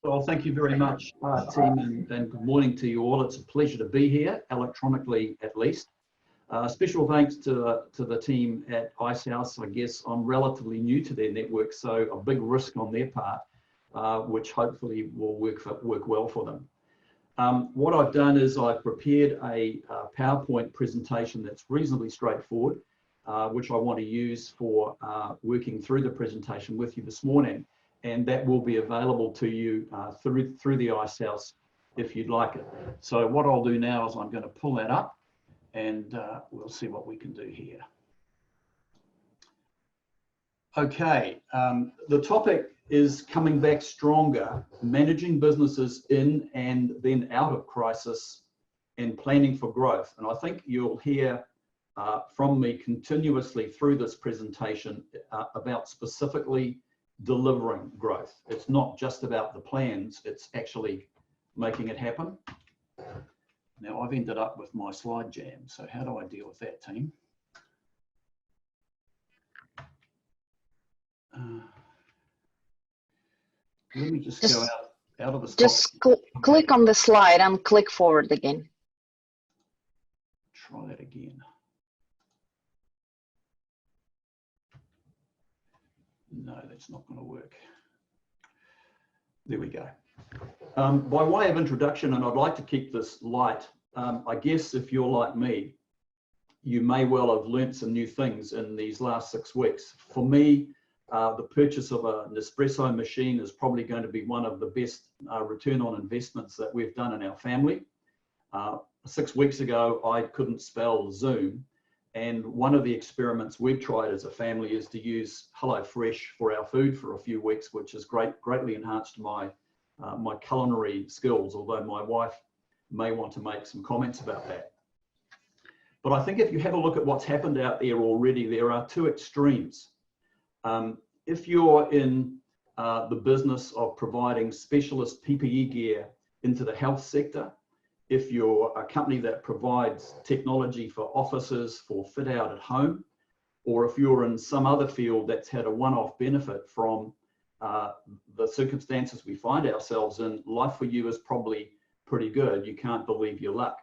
Well, thank you very much, team, and good morning to you all. It's a pleasure to be here, electronically at least. Special thanks to the team at Icehouse. I guess I'm relatively new to their network, so a big risk on their part, which hopefully will work well for them. What I've done is I've prepared a PowerPoint presentation that's reasonably straightforward, which I want to use for working through the presentation with you this morning. And that will be available to you through the Icehouse if you'd like it. So what I'll do now is I'm going to pull that up and we'll see what we can do here. Okay, the topic is coming back stronger, managing businesses in and then out of crisis and planning for growth. And I think you'll hear from me continuously through this presentation about specifically delivering growth. It's not just about the plans, it's actually making it happen. Now I've ended up with my slide jam, so how do I deal with that, team? Let me just go out of the Just click on the slide and click forward again. Try that again. No, that's not going to work. There we go. By way of introduction, and I'd like to keep this light, I guess if you're like me, you may well have learnt some new things in these last 6 weeks. For me, the purchase of an espresso machine is probably going to be one of the best return on investments that we've done in our family. 6 weeks ago, I couldn't spell Zoom. And one of the experiments we've tried as a family is to use HelloFresh for our food for a few weeks, which has greatly enhanced my my culinary skills, although my wife may want to make some comments about that. But I think if you have a look at what's happened out there already, there are 2 extremes. If you're in the business of providing specialist PPE gear into the health sector, if you're a company that provides technology for offices for fit out at home, or if you're in some other field that's had a one-off benefit from the circumstances we find ourselves in, life for you is probably pretty good. You can't believe your luck.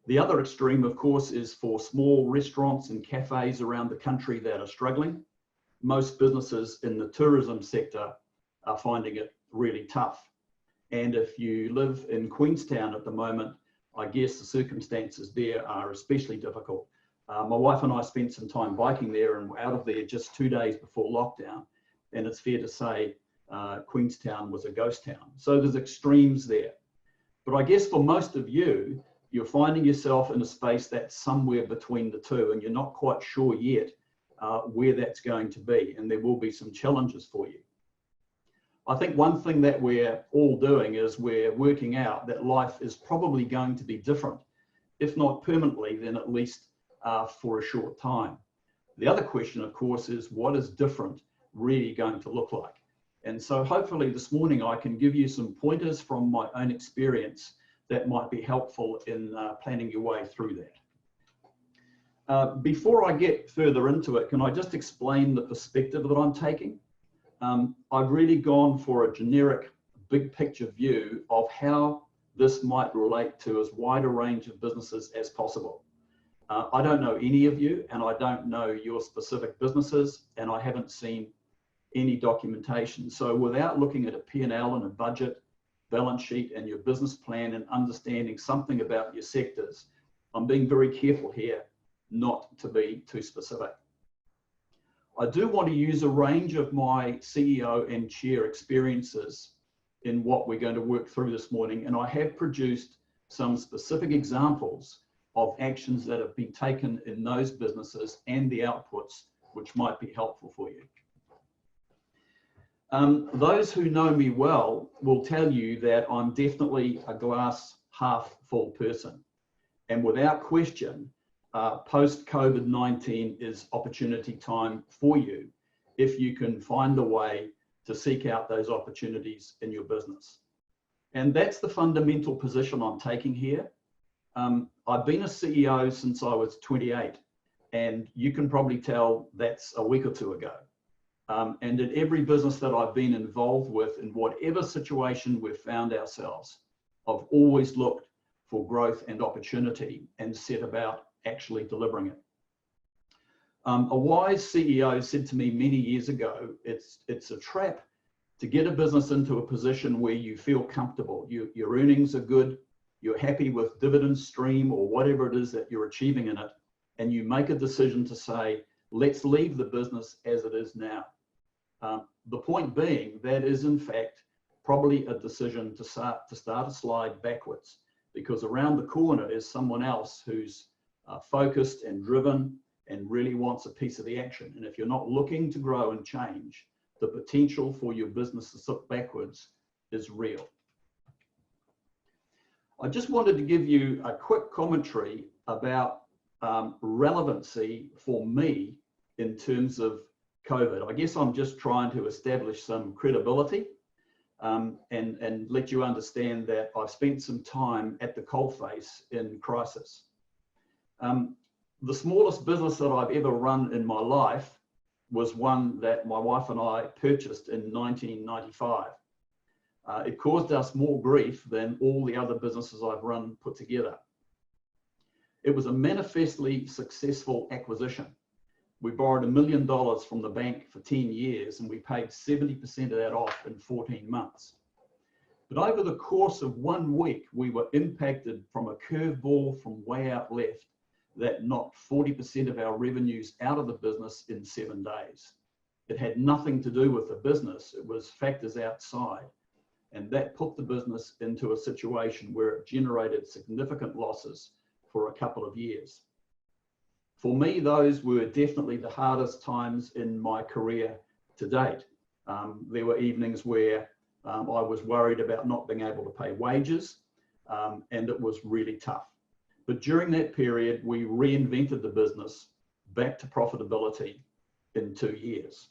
The other extreme, of course, is for small restaurants and cafes around the country that are struggling. Most businesses in the tourism sector are finding it really tough. And if you live in Queenstown at the moment, I guess the circumstances there are especially difficult. My wife and I spent some time biking there and were out of there just 2 days before lockdown. And it's fair to say Queenstown was a ghost town. So there's extremes there. But I guess for most of you, you're finding yourself in a space that's somewhere between the two, and you're not quite sure yet where that's going to be. And there will be some challenges for you. I think one thing that we're all doing is we're working out that life is probably going to be different, if not permanently, then at least for a short time. The other question, of course, is what is different really going to look like? And so hopefully this morning I can give you some pointers from my own experience that might be helpful in planning your way through that. Before I get further into it, can I just explain the perspective that I'm taking? I've really gone for a generic big picture view of how this might relate to as wide a range of businesses as possible. I don't know any of you, and I don't know your specific businesses, and I haven't seen any documentation. So without looking at a P&L and a budget, balance sheet and your business plan and understanding something about your sectors, I'm being very careful here not to be too specific. I do want to use a range of my CEO and chair experiences in what we're going to work through this morning, and I have produced some specific examples of actions that have been taken in those businesses and the outputs, which might be helpful for you. Those who know me well will tell you that I'm definitely a glass half full person, and without question, post-COVID-19 is opportunity time for you if you can find a way to seek out those opportunities in your business. And that's the fundamental position I'm taking here. I've been a CEO since I was 28, and you can probably tell that's a week or 2 ago. And in every business that I've been involved with, in whatever situation we've found ourselves, I've always looked for growth and opportunity and set about actually delivering it. A wise CEO said to me many years ago, it's a trap to get a business into a position where you feel comfortable. Your earnings are good, you're happy with dividend stream or whatever it is that you're achieving in it, and you make a decision to say, let's leave the business as it is now. The point being, that is in fact probably a decision to start a slide backwards, because around the corner is someone else who's focused and driven and really wants a piece of the action. And if you're not looking to grow and change, the potential for your business to slip backwards is real. I just wanted to give you a quick commentary about relevancy for me in terms of COVID. I guess I'm just trying to establish some credibility and let you understand that I've spent some time at the coalface in crisis. The smallest business that I've ever run in my life was one that my wife and I purchased in 1995. It caused us more grief than all the other businesses I've run put together. It was a manifestly successful acquisition. We borrowed $1 million from the bank for 10 years and we paid 70% of that off in 14 months. But over the course of 1 week, we were impacted from a curveball from way out left that knocked 40% of our revenues out of the business in 7 days. It had nothing to do with the business, it was factors outside. And that put the business into a situation where it generated significant losses for a couple of years. For me, those were definitely the hardest times in my career to date. There were evenings where I was worried about not being able to pay wages, and it was really tough. But during that period, we reinvented the business back to profitability in 2 years.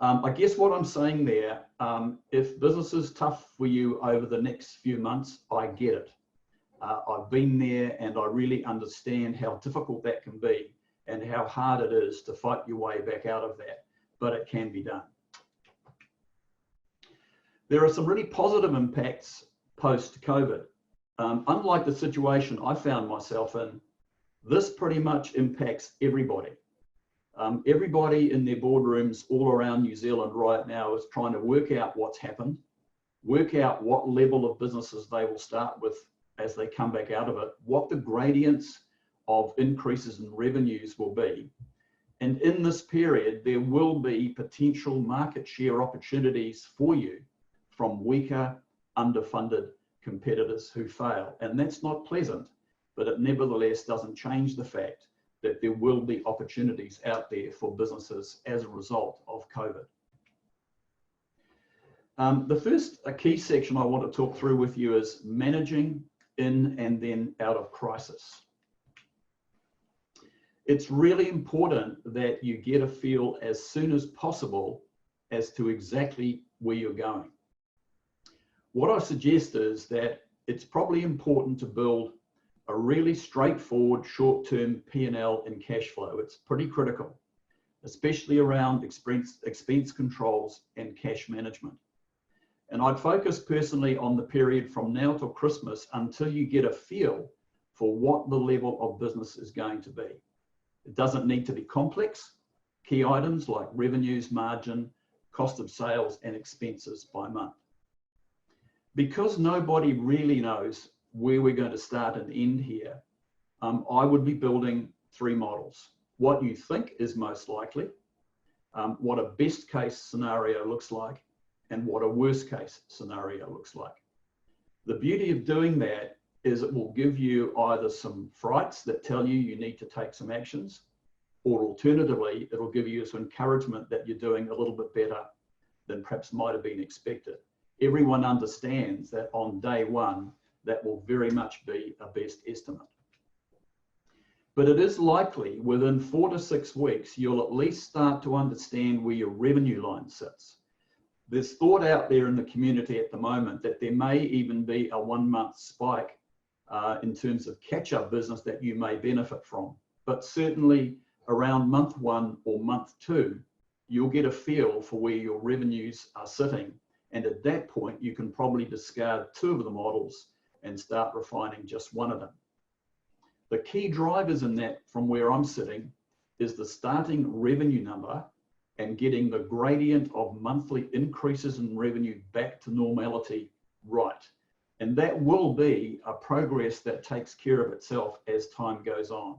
I guess what I'm saying there, if business is tough for you over the next few months, I get it. I've been there and I really understand how difficult that can be and how hard it is to fight your way back out of that, but it can be done. There are some really positive impacts post-COVID. Unlike the situation I found myself in, this pretty much impacts everybody. Everybody in their boardrooms all around New Zealand right now is trying to work out what's happened, work out what level of businesses they will start with as they come back out of it, what the gradients of increases in revenues will be. And in this period, there will be potential market share opportunities for you from weaker, underfunded competitors who fail. And that's not pleasant, but it nevertheless doesn't change the fact that there will be opportunities out there for businesses as a result of COVID. The first key section I want to talk through with you is managing in and then out of crisis. It's really important that you get a feel as soon as possible as to exactly where you're going. What I suggest is that it's probably important to build a really straightforward short-term P&L and cash flow. It's pretty critical, especially around expense controls and cash management. And I'd focus personally on the period from now till Christmas until you get a feel for what the level of business is going to be. It doesn't need to be complex. Key items like revenues, margin, cost of sales, and expenses by month. Because nobody really knows where we're going to start and end here, I would be building 3 models. What you think is most likely, what a best case scenario looks like, and what a worst case scenario looks like. The beauty of doing that is it will give you either some frights that tell you you need to take some actions, or alternatively, it'll give you some encouragement that you're doing a little bit better than perhaps might have been expected. Everyone understands that on day one, that will very much be a best estimate. But it is likely within 4 to 6 weeks, you'll at least start to understand where your revenue line sits. There's thought out there in the community at the moment that there may even be a 1-month spike in terms of catch-up business that you may benefit from. But certainly around month 1 or month 2, you'll get a feel for where your revenues are sitting. And at that point, you can probably discard 2 of the models and start refining just 1 of them. The key drivers in that, from where I'm sitting, is the starting revenue number and getting the gradient of monthly increases in revenue back to normality right. And that will be a progress that takes care of itself as time goes on.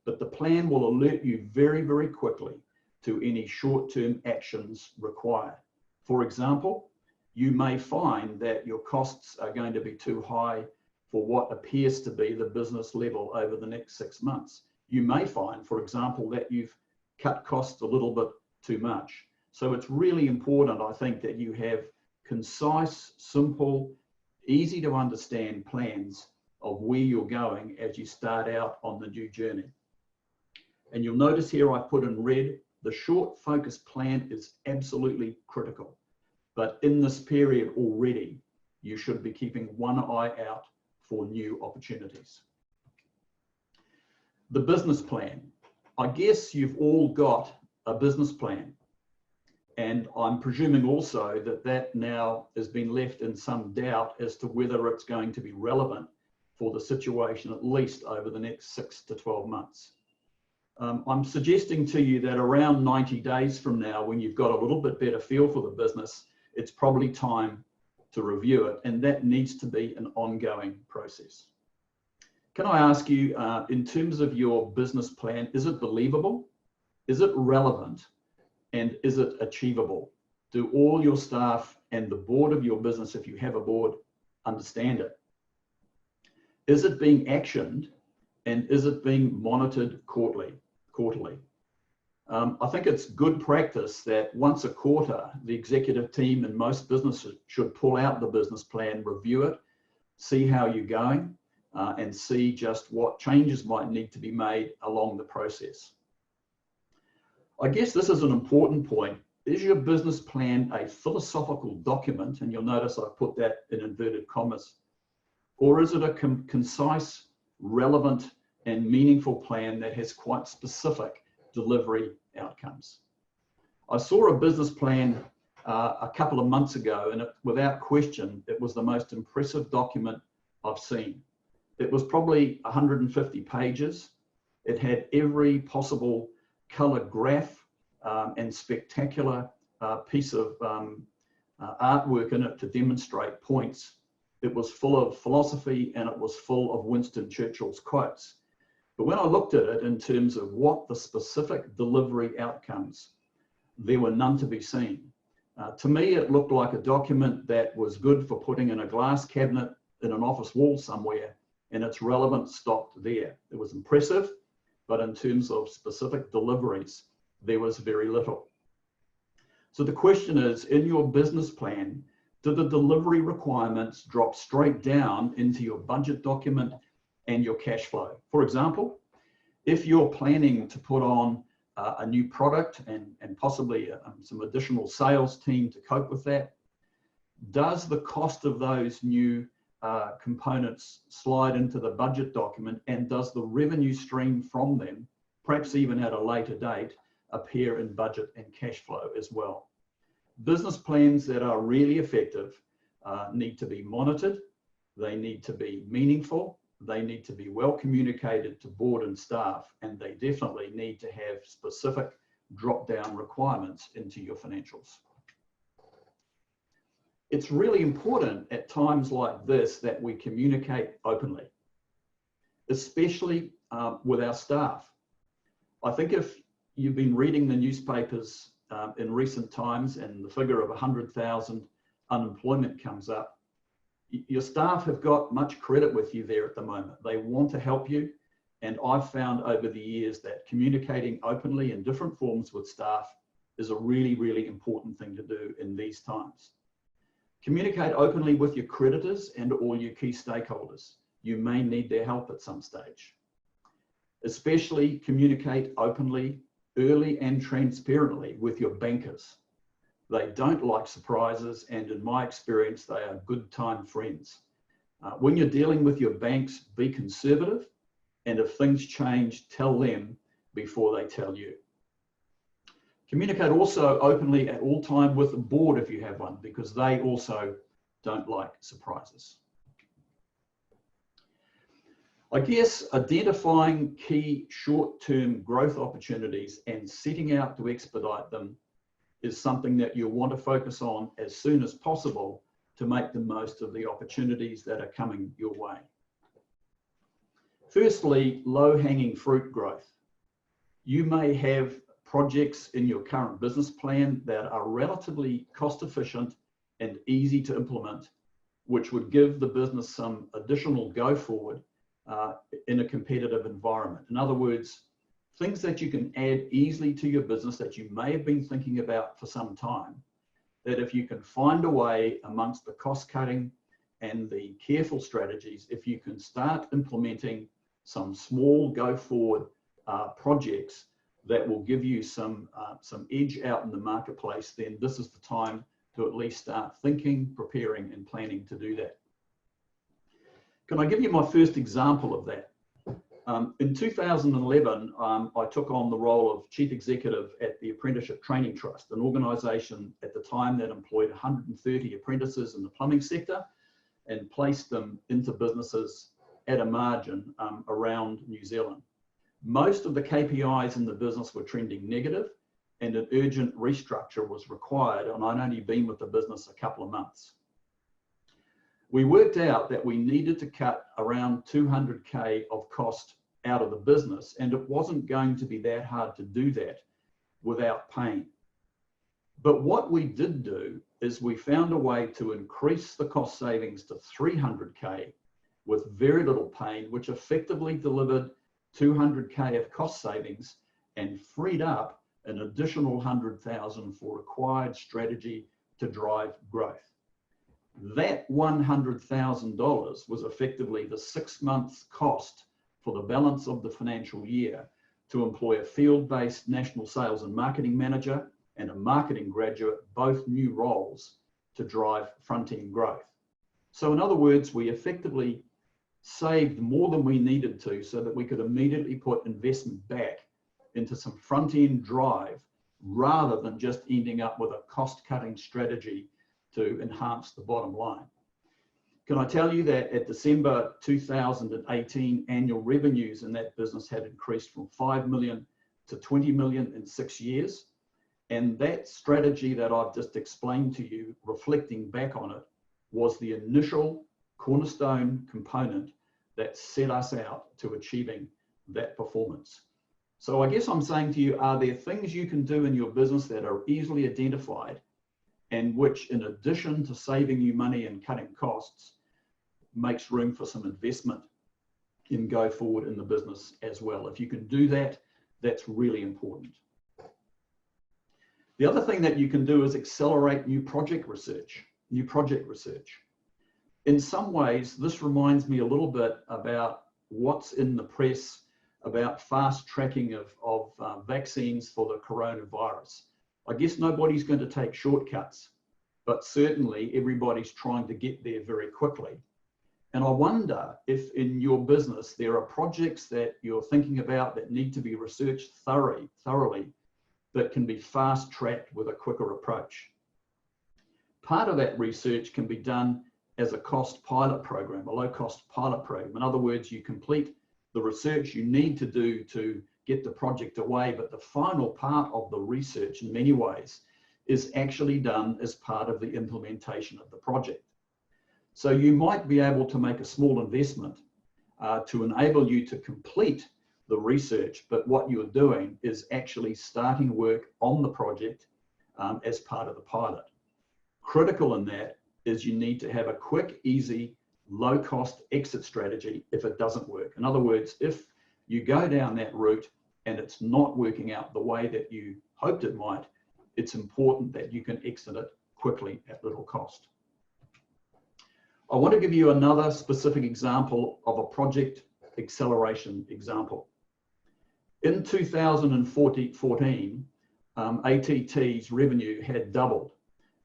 But the plan will alert you very, very quickly to any short-term actions required. For example, you may find that your costs are going to be too high for what appears to be the business level over the next 6 months. You may find, for example, that you've cut costs a little bit too much. So it's really important, I think, that you have concise, simple, easy to understand plans of where you're going as you start out on the new journey. And you'll notice here I put in red, the short focus plan is absolutely critical. But in this period already, you should be keeping one eye out for new opportunities. The business plan. I guess you've all got a business plan. And I'm presuming also that that now has been left in some doubt as to whether it's going to be relevant for the situation, at least over the next 6 to 12 months. I'm suggesting to you that around 90 days from now, when you've got a little bit better feel for the business, it's probably time to review it, and that needs to be an ongoing process. Can I ask you, in terms of your business plan, is it believable? Is it relevant? And is it achievable? Do all your staff and the board of your business, if you have a board, understand it? Is it being actioned, and is it being monitored quarterly? I think it's good practice that once a quarter, the executive team in most businesses should pull out the business plan, review it, see how you're going, and see just what changes might need to be made along the process. I guess this is an important point. Is your business plan a philosophical document? And you'll notice I've put that in inverted commas. Or is it a concise, relevant, and meaningful plan that has quite specific delivery outcomes? I saw a business plan a couple of months ago, and without question, it was the most impressive document I've seen. It was probably 150 pages. It had every possible color graph and spectacular piece of artwork in it to demonstrate points. It was full of philosophy, and it was full of Winston Churchill's quotes. But when I looked at it in terms of what the specific delivery outcomes, there were none to be seen. To me, it looked like a document that was good for putting in a glass cabinet in an office wall somewhere, and its relevance stopped there. It was impressive, but in terms of specific deliveries, there was very little. So the question is, in your business plan, do the delivery requirements drop straight down into your budget document and your cash flow? For example, if you're planning to put on a new product and possibly some additional sales team to cope with that, does the cost of those new components slide into the budget document, and does the revenue stream from them, perhaps even at a later date, appear in budget and cash flow as well? Business plans that are really effective need to be monitored, they need to be meaningful, they need to be well communicated to board and staff, and they definitely need to have specific drop-down requirements into your financials. It's really important at times like this that we communicate openly, especially with our staff. I think if you've been reading the newspapers in recent times and the figure of 100,000 unemployment comes up, your staff have got much credit with you there at the moment. They want to help you. And I've found over the years that communicating openly in different forms with staff is a really, really important thing to do in these times. Communicate openly with your creditors and all your key stakeholders. You may need their help at some stage. Especially communicate openly, early and transparently with your bankers. They don't like surprises, and in my experience, they are good time friends. When you're dealing with your banks, be conservative, and if things change, tell them before they tell you. Communicate also openly at all time with the board if you have one, because they also don't like surprises. I guess identifying key short-term growth opportunities and setting out to expedite them is something that you'll want to focus on as soon as possible to make the most of the opportunities that are coming your way. Firstly, low-hanging fruit growth. You may have projects in your current business plan that are relatively cost-efficient and easy to implement, which would give the business some additional go forward in a competitive environment. In other words, things that you can add easily to your business that you may have been thinking about for some time, that if you can find a way amongst the cost cutting and the careful strategies, if you can start implementing some small go forward projects that will give you some edge out in the marketplace, then this is the time to at least start thinking, preparing and planning to do that. Can I give you my first example of that? In 2011, I took on the role of Chief Executive at the Apprenticeship Training Trust, an organisation at the time that employed 130 apprentices in the plumbing sector and placed them into businesses at a margin around New Zealand. Most of the KPIs in the business were trending negative and an urgent restructure was required, and I'd only been with the business a couple of months. We worked out that we needed to cut around 200K of cost out of the business, and it wasn't going to be that hard to do that without pain. But what we did do is we found a way to increase the cost savings to 300K with very little pain, which effectively delivered 200K of cost savings and freed up an additional 100,000 for required strategy to drive growth. That $100,000 was effectively the 6 months cost for the balance of the financial year to employ a field-based national sales and marketing manager and a marketing graduate, both new roles, to drive front-end growth. So in other words, we effectively saved more than we needed to so that we could immediately put investment back into some front-end drive rather than just ending up with a cost-cutting strategy to enhance the bottom line. Can I tell you that at December 2018, annual revenues in that business had increased from 5 million to 20 million in 6 years. And that strategy that I've just explained to you, reflecting back on it, was the initial cornerstone component that set us out to achieving that performance. So I guess I'm saying to you, are there things you can do in your business that are easily identified and which, in addition to saving you money and cutting costs, makes room for some investment in go forward in the business as well? If you can do that, that's really important. The other thing that you can do is accelerate new project research. In some ways, this reminds me a little bit about what's in the press about fast tracking of vaccines for the coronavirus. I guess nobody's going to take shortcuts, but certainly everybody's trying to get there very quickly. And I wonder if in your business there are projects that you're thinking about that need to be researched thoroughly, that can be fast tracked with a quicker approach. Part of that research can be done as a cost pilot program, a low cost pilot program. In other words, you complete the research you need to do to get the project away, but the final part of the research in many ways is actually done as part of the implementation of the project. So you might be able to make a small investment to enable you to complete the research, but what you're doing is actually starting work on the project as part of the pilot. Critical in that is you need to have a quick, easy, low-cost exit strategy if it doesn't work. In other words, if you go down that route and it's not working out the way that you hoped it might, it's important that you can exit it quickly at little cost. I want to give you another specific example of a project acceleration example. In 2014, ATT's revenue had doubled.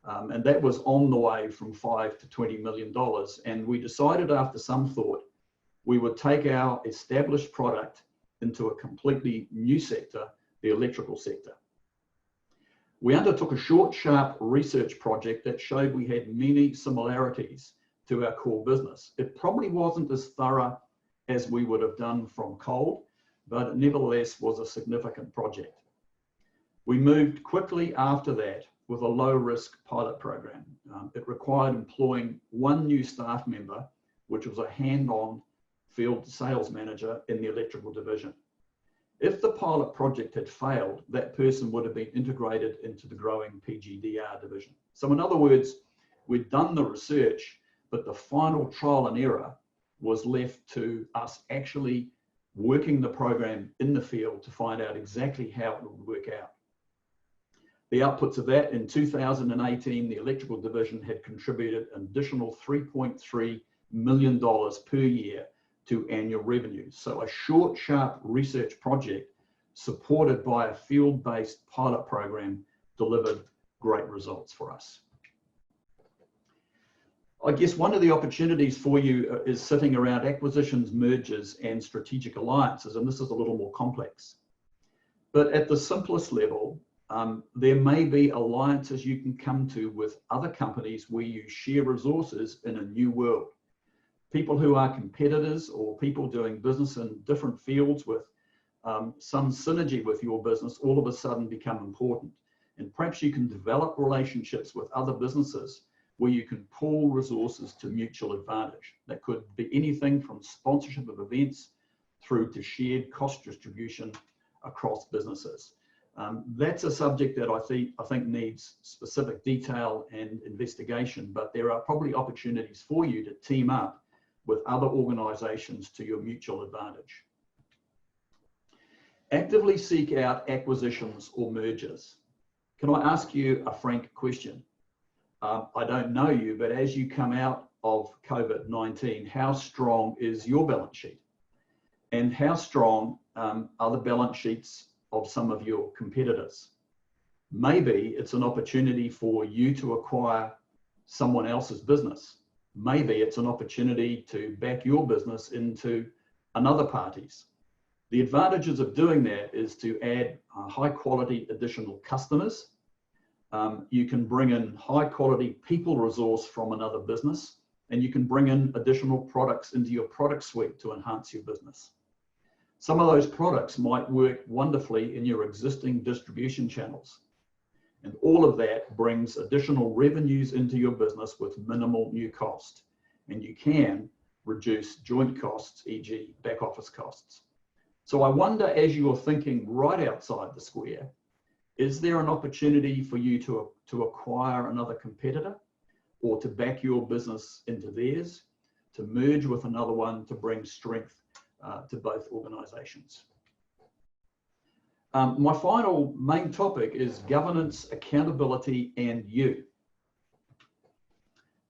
And that was on the way from $5 to $20 million. And we decided after some thought, we would take our established product into a completely new sector, the electrical sector. We undertook a short, sharp research project that showed we had many similarities to our core business. It probably wasn't as thorough as we would have done from cold, but it nevertheless was a significant project. We moved quickly after that with a low-risk pilot program. It required employing one new staff member, which was a hand-on field sales manager in the electrical division. If the pilot project had failed, that person would have been integrated into the growing PGDR division. So in other words, we'd done the research, but the final trial and error was left to us actually working the program in the field to find out exactly how it would work out. The outputs of that, in 2018, the electrical division had contributed an additional $3.3 million per year to annual revenue. So a short, sharp research project supported by a field-based pilot program delivered great results for us. I guess one of the opportunities for you is sitting around acquisitions, mergers, and strategic alliances, and this is a little more complex. But at the simplest level, there may be alliances you can come to with other companies where you share resources in a new world. People who are competitors or people doing business in different fields with some synergy with your business all of a sudden become important. And perhaps you can develop relationships with other businesses where you can pool resources to mutual advantage. That could be anything from sponsorship of events through to shared cost distribution across businesses. That's a subject that I think needs specific detail and investigation, but there are probably opportunities for you to team up with other organizations to your mutual advantage. Actively seek out acquisitions or mergers. Can I ask you a frank question? I don't know you, but as you come out of COVID-19, how strong is your balance sheet? And how strong are the balance sheets of some of your competitors? Maybe it's an opportunity for you to acquire someone else's business. Maybe it's an opportunity to back your business into another party's. The advantages of doing that is to add high quality additional customers. You can bring in high quality people resource from another business, and you can bring in additional products into your product suite to enhance your business. Some of those products might work wonderfully in your existing distribution channels. And all of that brings additional revenues into your business with minimal new cost. And you can reduce joint costs, e.g. back office costs. So I wonder, as you're thinking right outside the square, is there an opportunity for you to acquire another competitor or to back your business into theirs, to merge with another one to bring strength to both organizations? My final main topic is governance, accountability, and you.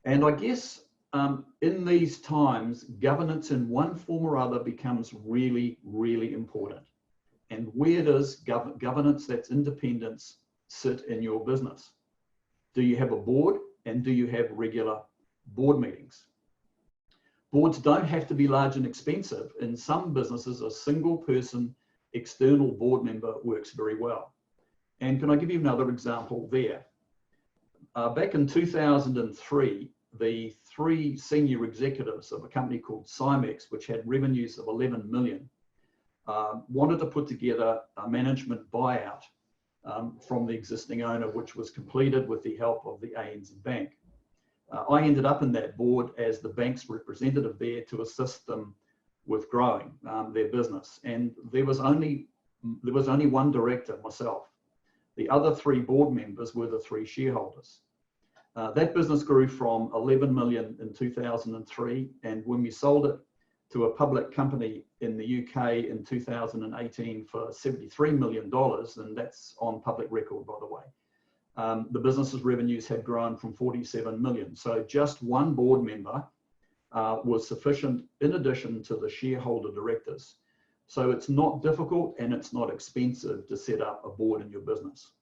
And I guess in these times, governance in one form or other becomes really, really important. And where does governance that's independence sit in your business? Do you have a board, and do you have regular board meetings? Boards don't have to be large and expensive. In some businesses, a single person external board member works very well. And can I give you another example there? Back in 2003, the 3 senior executives of a company called Cymex, which had revenues of 11 million, wanted to put together a management buyout from the existing owner, which was completed with the help of the ANZ Bank. I ended up in that board as the bank's representative there to assist them with growing their business. And there was only one director, myself. The other 3 board members were the 3 shareholders. That business grew from 11 million in 2003, and when we sold it to a public company in the UK in 2018 for $73 million, and that's on public record, by the way. The business's revenues had grown from 47 million. So just one board member was sufficient in addition to the shareholder directors. So it's not difficult and it's not expensive to set up a board in your business.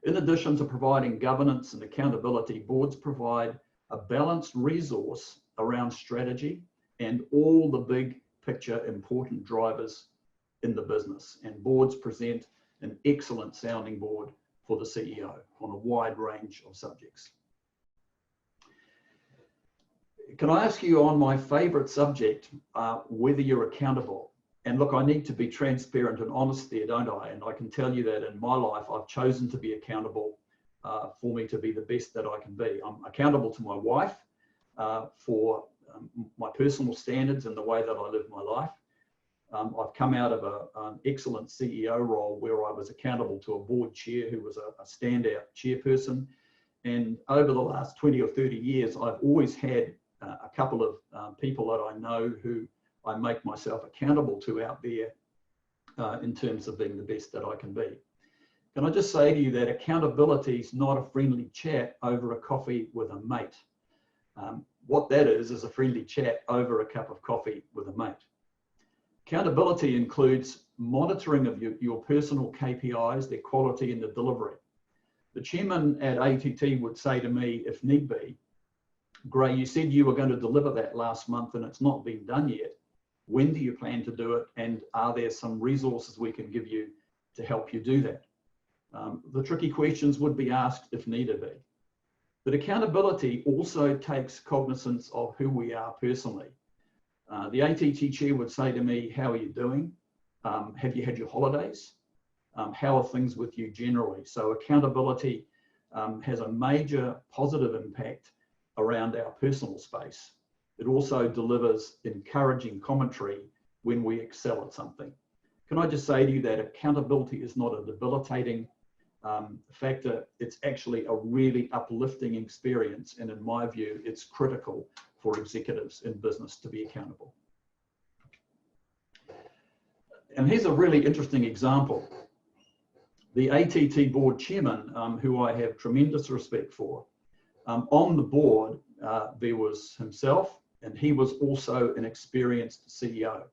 In addition to providing governance and accountability, boards provide a balanced resource around strategy and all the big picture important drivers in the business. And boards present an excellent sounding board for the CEO on a wide range of subjects. Can I ask you on my favorite subject, whether you're accountable? And look, I need to be transparent and honest there, don't I? And I can tell you that in my life, I've chosen to be accountable for me to be the best that I can be. I'm accountable to my wife for my personal standards and the way that I live my life. I've come out of an excellent CEO role where I was accountable to a board chair who was a standout chairperson. And over the last 20 or 30 years, I've always had a couple of people that I know who I make myself accountable to out there in terms of being the best that I can be. Can I just say to you that accountability is not a friendly chat over a coffee with a mate. What that is a friendly chat over a cup of coffee with a mate. Accountability includes monitoring of your personal KPIs, their quality and the delivery. The chairman at ATT would say to me, if need be, Gray, you said you were going to deliver that last month and it's not been done yet. When do you plan to do it? And are there some resources we can give you to help you do that? The tricky questions would be asked if needed be. But accountability also takes cognizance of who we are personally. The ATT chair would say to me, how are you doing? Have you had your holidays? How are things with you generally? So accountability has a major positive impact around our personal space. It also delivers encouraging commentary when we excel at something. Can I just say to you that accountability is not a debilitating factor, it's actually a really uplifting experience. And in my view, it's critical for executives in business to be accountable. And here's a really interesting example. The ATT board chairman, who I have tremendous respect for, on the board, there was himself, and he was also an experienced CEO.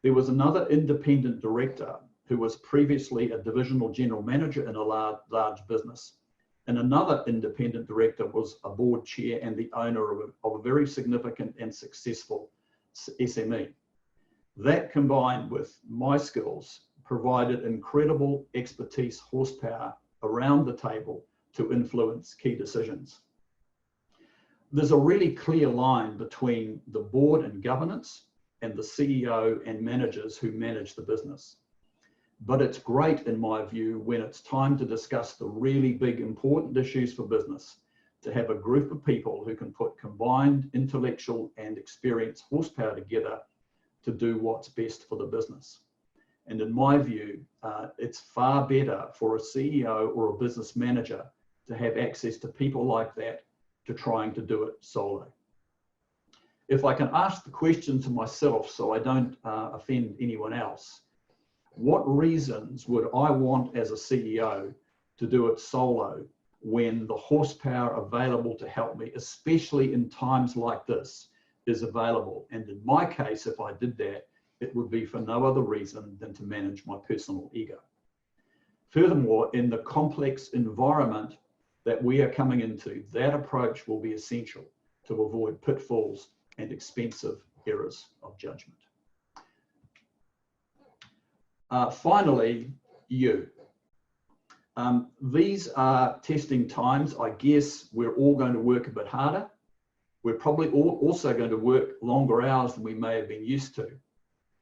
There was another independent director who was previously a divisional general manager in a large business. And another independent director was a board chair and the owner of a very significant and successful SME. That combined with my skills provided incredible expertise, horsepower around the table to influence key decisions. There's a really clear line between the board and governance and the CEO and managers who manage the business. But it's great, in my view, when it's time to discuss the really big, important issues for business, to have a group of people who can put combined intellectual and experience horsepower together to do what's best for the business. And in my view, it's far better for a CEO or a business manager to have access to people like that to trying to do it solo. If I can ask the question to myself so I don't offend anyone else, what reasons would I want as a CEO to do it solo when the horsepower available to help me, especially in times like this, is available? And in my case, if I did that, it would be for no other reason than to manage my personal ego. Furthermore, in the complex environment that we are coming into, that approach will be essential to avoid pitfalls and expensive errors of judgment. Finally, you. These are testing times. I guess we're all going to work a bit harder. We're probably also going to work longer hours than we may have been used to.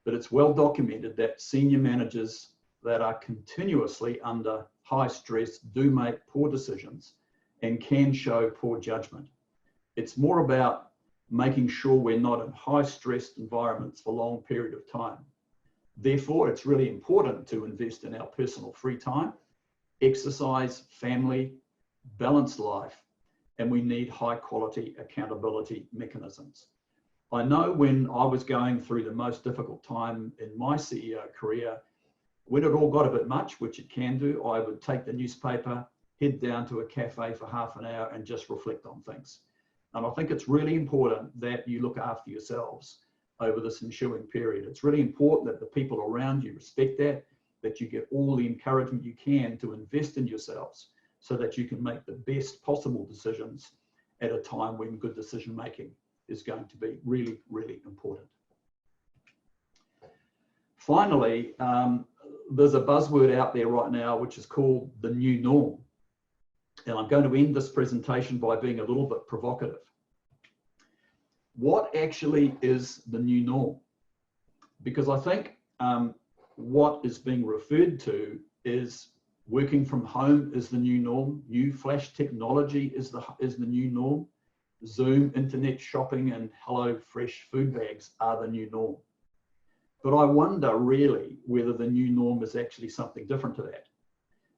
But it's well documented that senior managers that are continuously under high stress do make poor decisions and can show poor judgment. It's more about making sure we're not in high stressed environments for a long period of time. Therefore, it's really important to invest in our personal free time, exercise, family, balanced life, and we need high quality accountability mechanisms. I know when I was going through the most difficult time in my CEO career, when it all got a bit much, which it can do, I would take the newspaper, head down to a cafe for half an hour and just reflect on things. And I think it's really important that you look after yourselves over this ensuing period. It's really important that the people around you respect that you get all the encouragement you can to invest in yourselves so that you can make the best possible decisions at a time when good decision making is going to be really, really important. Finally, there's a buzzword out there right now, which is called the new norm. And I'm going to end this presentation by being a little bit provocative. What actually is the new norm? Because I think what is being referred to is working from home is the new norm. New flash technology is the new norm. Zoom, internet shopping, and Hello Fresh food bags are the new norm. But I wonder really whether the new norm is actually something different to that.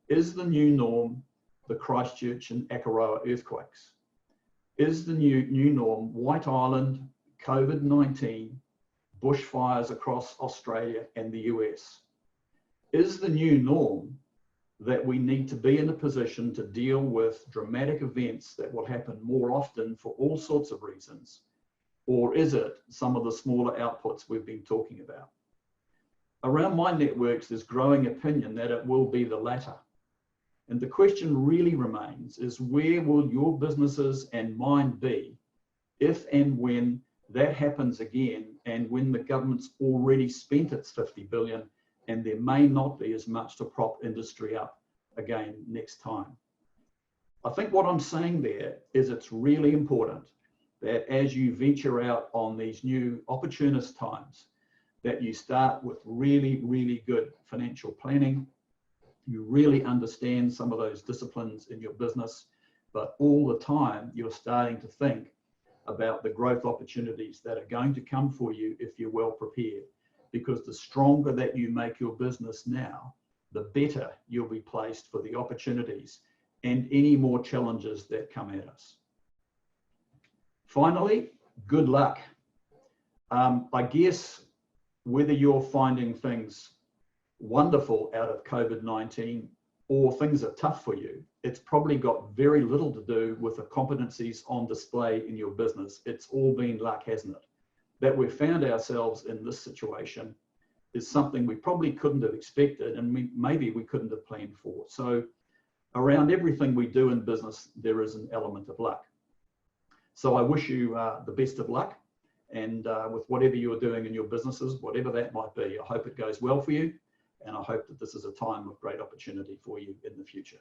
Is the new norm the Christchurch and Akaroa earthquakes? Is the new norm White Island, COVID-19, bushfires across Australia and the US? Is the new norm that we need to be in a position to deal with dramatic events that will happen more often for all sorts of reasons? Or is it some of the smaller outputs we've been talking about? Around my networks, there's growing opinion that it will be the latter. And the question really remains is, where will your businesses and mine be if and when that happens again, and when the government's already spent its 50 billion and there may not be as much to prop industry up again next time? I think what I'm saying there is it's really important that as you venture out on these new opportunist times, that you start with really, really good financial planning. You really understand some of those disciplines in your business, but all the time you're starting to think about the growth opportunities that are going to come for you if you're well prepared. Because the stronger that you make your business now, the better you'll be placed for the opportunities and any more challenges that come at us. Finally, good luck. I guess whether you're finding things wonderful out of COVID-19 or things are tough for you, it's probably got very little to do with the competencies on display in your business. It's all been luck, hasn't it? That we've found ourselves in this situation is something we probably couldn't have expected, and maybe we couldn't have planned for. So around everything we do in business, there is an element of luck. So I wish you the best of luck, and with whatever you're doing in your businesses, whatever that might be, I hope it goes well for you, and I hope that this is a time of great opportunity for you in the future.